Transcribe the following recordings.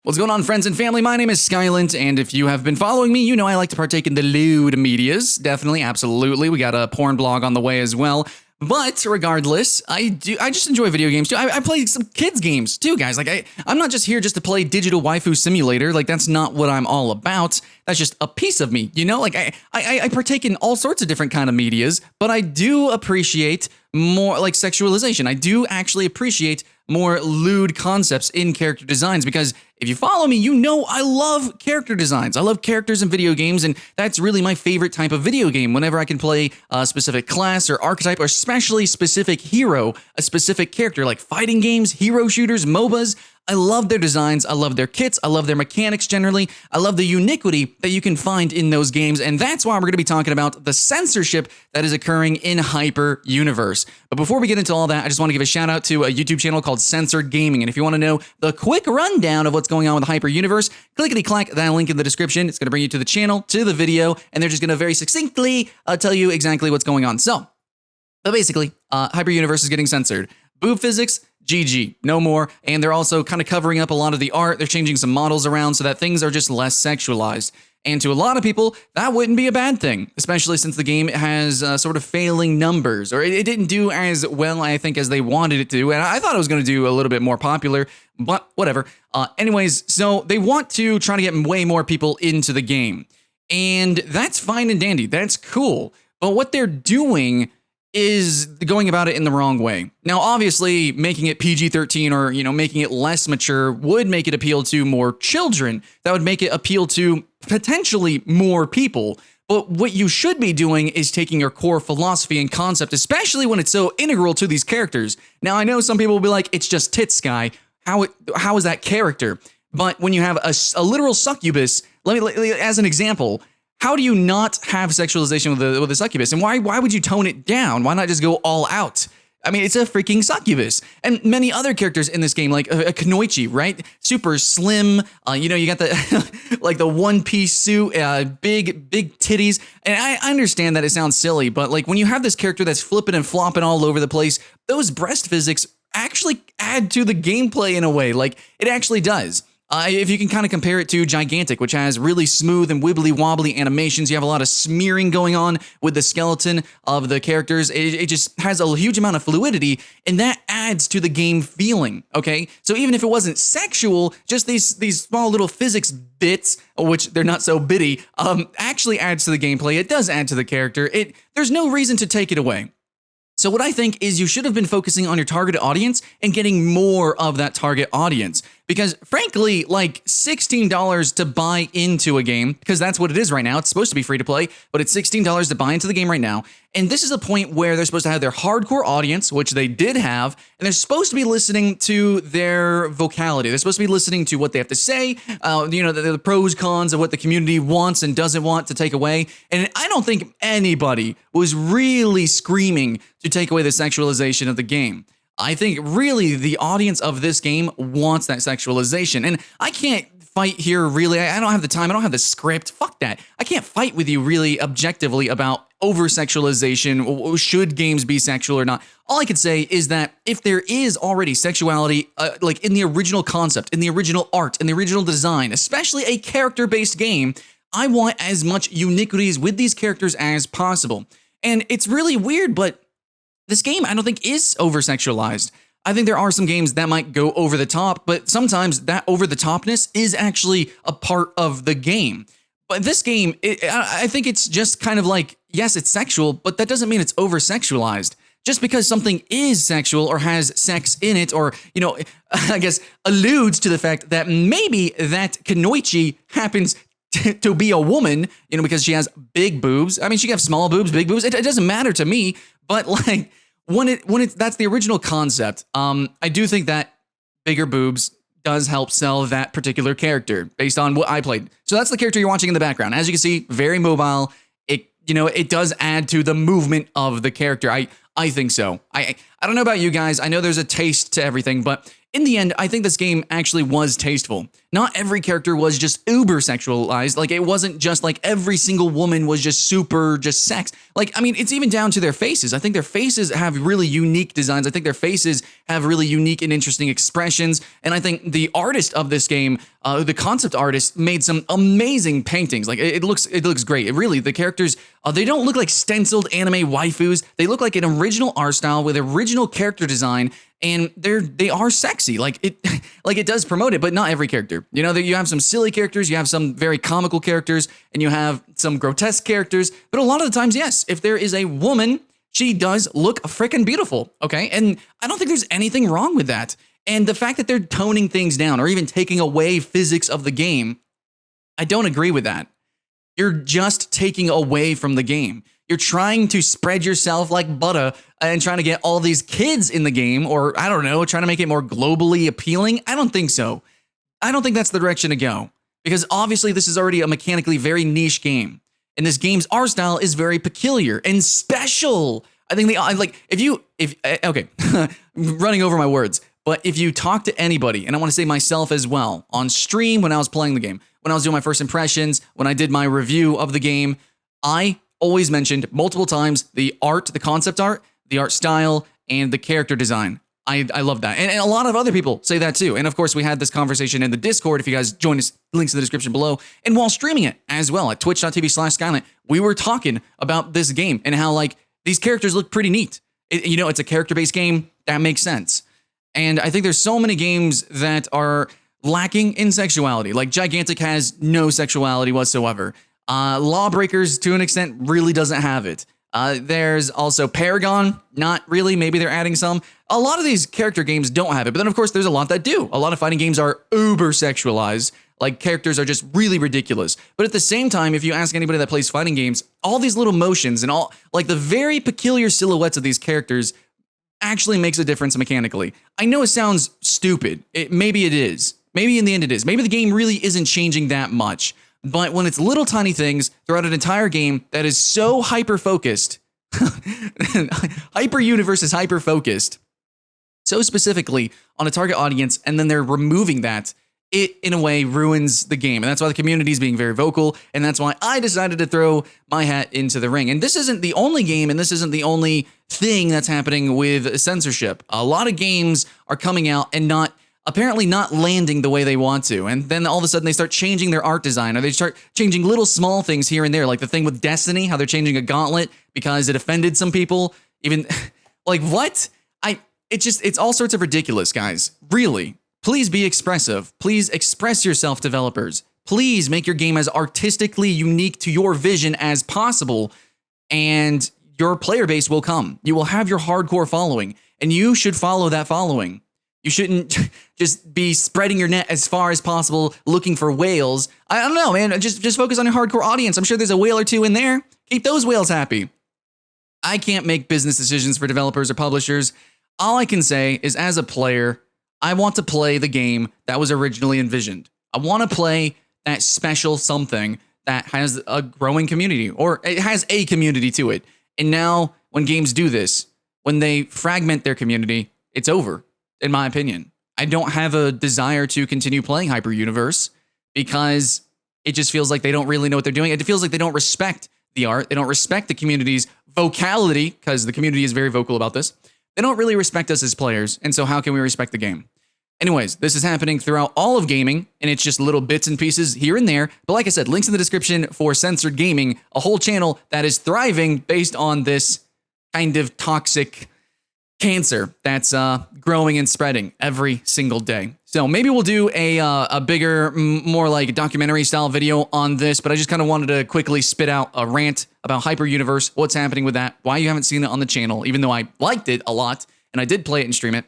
What's going on, friends and family? My name is Skylent, and if you have been following me, you know I like to partake in the lewd medias. Definitely, absolutely. We got a porn blog on the way as well. But regardless, I just enjoy video games too. I play some kids games too, guys. Like I'm not just here just to play digital waifu simulator. Like that's not what I'm all about. That's just a piece of me, you know? Like I partake in all sorts of different kind of medias, but I do appreciate more like sexualization. I do actually appreciate more lewd concepts in character designs, because if you follow me, you know I love character designs. I love characters in video games, and that's really my favorite type of video game. Whenever I can play a specific class or archetype, or especially specific hero, a specific character, like fighting games, hero shooters, MOBAs, I love their designs, I love their kits, I love their mechanics generally, I love the uniquity that you can find in those games, and that's why we're going to be talking about the censorship that is occurring in Hyper Universe. But before we get into all that, I just want to give a shout out to a YouTube channel called Censored Gaming, and if you want to know the quick rundown of what's going on with Hyper Universe, clickety-clack that link in the description. It's going to bring you to the channel, to the video, and they're just going to very succinctly tell you exactly what's going on. But basically, Hyper Universe is getting censored. Boob physics, GG, no more. And they're also kind of covering up a lot of the art. They're changing some models around so that things are just less sexualized. And to a lot of people, that wouldn't be a bad thing, especially since the game has sort of failing numbers, or it didn't do as well, I think, as they wanted it to. And I thought it was going to do a little bit more popular, but whatever. Anyways, so they want to try to get way more people into the game. And that's fine and dandy. That's cool. But what they're doing is going about it in the wrong way. Now, obviously, making it PG-13 or, you know, making it less mature would make it appeal to more children. That would make it appeal to potentially more people. But what you should be doing is taking your core philosophy and concept, especially when it's so integral to these characters. Now, I know some people will be like, it's just tits, guy. How is that character? But when you have a literal succubus, let me as an example, how do you not have sexualization with a succubus? And why would you tone it down? Why not just go all out? I mean, it's a freaking succubus. And many other characters in this game, like a Kunoichi, right? Super slim. You know, you got the like the one-piece suit, big titties. And I understand that it sounds silly, but like when you have this character that's flipping and flopping all over the place, those breast physics actually add to the gameplay in a way. Like it actually does. If you can kind of compare it to Gigantic, which has really smooth and wibbly-wobbly animations, you have a lot of smearing going on with the skeleton of the characters. It just has a huge amount of fluidity, and that adds to the game feeling, okay? So even if it wasn't sexual, just these small little physics bits, which they're not so bitty, actually adds to the gameplay. It does add to the character. There's no reason to take it away. So what I think is you should have been focusing on your targeted audience and getting more of that target audience. Because frankly, like $16 to buy into a game, because that's what it is right now. It's supposed to be free to play, but it's $16 to buy into the game right now. And this is a point where they're supposed to have their hardcore audience, which they did have, and they're supposed to be listening to their vocality. They're supposed to be listening to what they have to say, you know, the pros, cons of what the community wants and doesn't want to take away. And I don't think anybody was really screaming to take away the sexualization of the game. I think really the audience of this game wants that sexualization. And I can't fight here really. I don't have the time. I don't have the script. Fuck that. I can't fight with you really objectively about over-sexualization. Should games be sexual or not? All I could say is that if there is already sexuality, like in the original concept, in the original art, in the original design, especially a character-based game, I want as much uniquities with these characters as possible. And it's really weird, but this game, I don't think, is over-sexualized. I think there are some games that might go over the top, but sometimes that over-the-topness is actually a part of the game. But this game, I think it's just kind of like, yes, it's sexual, but that doesn't mean it's over-sexualized. Just because something is sexual or has sex in it, or, you know, I guess alludes to the fact that maybe that Kunoichi happens to be a woman, you know, because she has big boobs. I mean, she can have small boobs, big boobs. It doesn't matter to me, but like that's the original concept. I do think that bigger boobs does help sell that particular character based on what I played. So that's the character you're watching in the background. As you can see, very mobile. It does add to the movement of the character. I I think so. I don't know about you guys. I know there's a taste to everything, but in the end, I think this game actually was tasteful. Not every character was just uber sexualized. Like, it wasn't just like every single woman was just super just sex. Like, I mean, it's even down to their faces. I think their faces have really unique designs. I think their faces have really unique and interesting expressions. And I think the artist of this game, the concept artist, made some amazing paintings. Like, it looks great. It really, the characters, they don't look like stenciled anime waifus. They look like an original art style with original character design. And they are sexy. Like it does promote it, but not every character. You know, that you have some silly characters, you have some very comical characters, and you have some grotesque characters. But a lot of the times, yes, if there is a woman, she does look freaking beautiful. Okay, and I don't think there's anything wrong with that. And the fact that they're toning things down or even taking away physics of the game, I don't agree with that. You're just taking away from the game. You're trying to spread yourself like butter and trying to get all these kids in the game, or I don't know, trying to make it more globally appealing. I don't think so. I don't think that's the direction to go, because obviously this is already a mechanically very niche game, and this game's art style is very peculiar and special. I think okay, running over my words, but if you talk to anybody, and I want to say myself as well, on stream when I was playing the game, when I was doing my first impressions, when I did my review of the game, I always mentioned multiple times the art, the concept art, the art style, and the character design. I love that. And a lot of other people say that too. And of course, we had this conversation in the Discord. If you guys join us, links in the description below. And while streaming it as well at twitch.tv/Skylent, we were talking about this game and how like these characters look pretty neat. You know, it's a character-based game. That makes sense. And I think there's so many games that are lacking in sexuality. Like Gigantic has no sexuality whatsoever. Lawbreakers, to an extent, really doesn't have it. There's also Paragon, not really. Maybe they're adding some. A lot of these character games don't have it, but then of course there's a lot that do. A lot of fighting games are uber sexualized. Like characters are just really ridiculous. But at the same time, if you ask anybody that plays fighting games, all these little motions and all like the very peculiar silhouettes of these characters actually makes a difference mechanically. I know it sounds stupid. Maybe it is. Maybe in the end it is. Maybe the game really isn't changing that much. But when it's little tiny things throughout an entire game that is so hyper-focused, hyper-universe is hyper-focused, so specifically on a target audience, and then they're removing that, it, in a way, ruins the game. And that's why the community is being very vocal, and that's why I decided to throw my hat into the ring. And this isn't the only game, and this isn't the only thing that's happening with censorship. A lot of games are coming out and apparently not landing the way they want to. And then all of a sudden they start changing their art design, or they start changing little small things here and there, like the thing with Destiny, how they're changing a gauntlet because it offended some people. Even like what? It's all sorts of ridiculous, guys. Really. Please be expressive. Please express yourself, developers. Please make your game as artistically unique to your vision as possible, and your player base will come. You will have your hardcore following, and you should follow that following. You shouldn't just be spreading your net as far as possible looking for whales. I don't know, man. Just focus on your hardcore audience. I'm sure there's a whale or two in there. Keep those whales happy. I can't make business decisions for developers or publishers. All I can say is, as a player, I want to play the game that was originally envisioned. I want to play that special something that has a growing community, or it has a community to it. And now when games do this, when they fragment their community, it's over. In my opinion, I don't have a desire to continue playing Hyper Universe because it just feels like they don't really know what they're doing. It feels like they don't respect the art. They don't respect the community's vocality, because the community is very vocal about this. They don't really respect us as players. And so how can we respect the game? Anyways, this is happening throughout all of gaming, and it's just little bits and pieces here and there. But like I said, links in the description for Censored Gaming, a whole channel that is thriving based on this kind of toxic cancer that's growing and spreading every single day. So maybe we'll do a bigger, more like documentary style video on this, but I just kind of wanted to quickly spit out a rant about Hyper Universe, what's happening with that, why you haven't seen it on the channel, even though I liked it a lot and I did play it and stream it.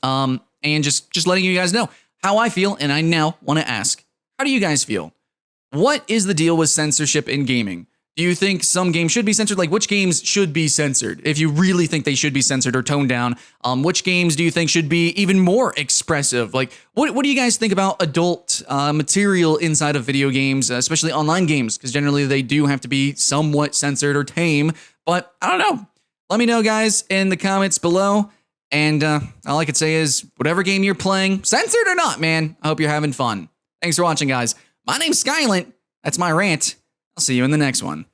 And just letting you guys know how I feel, and I now want to ask, how do you guys feel? What is the deal with censorship in gaming? Do you think some games should be censored? Like, which games should be censored? If you really think they should be censored or toned down, which games do you think should be even more expressive? Like, what do you guys think about adult material inside of video games, especially online games? Because generally they do have to be somewhat censored or tame, but I don't know. Let me know, guys, in the comments below. And all I could say is, whatever game you're playing, censored or not, man, I hope you're having fun. Thanks for watching, guys. My name's Skylent. That's my rant. I'll see you in the next one.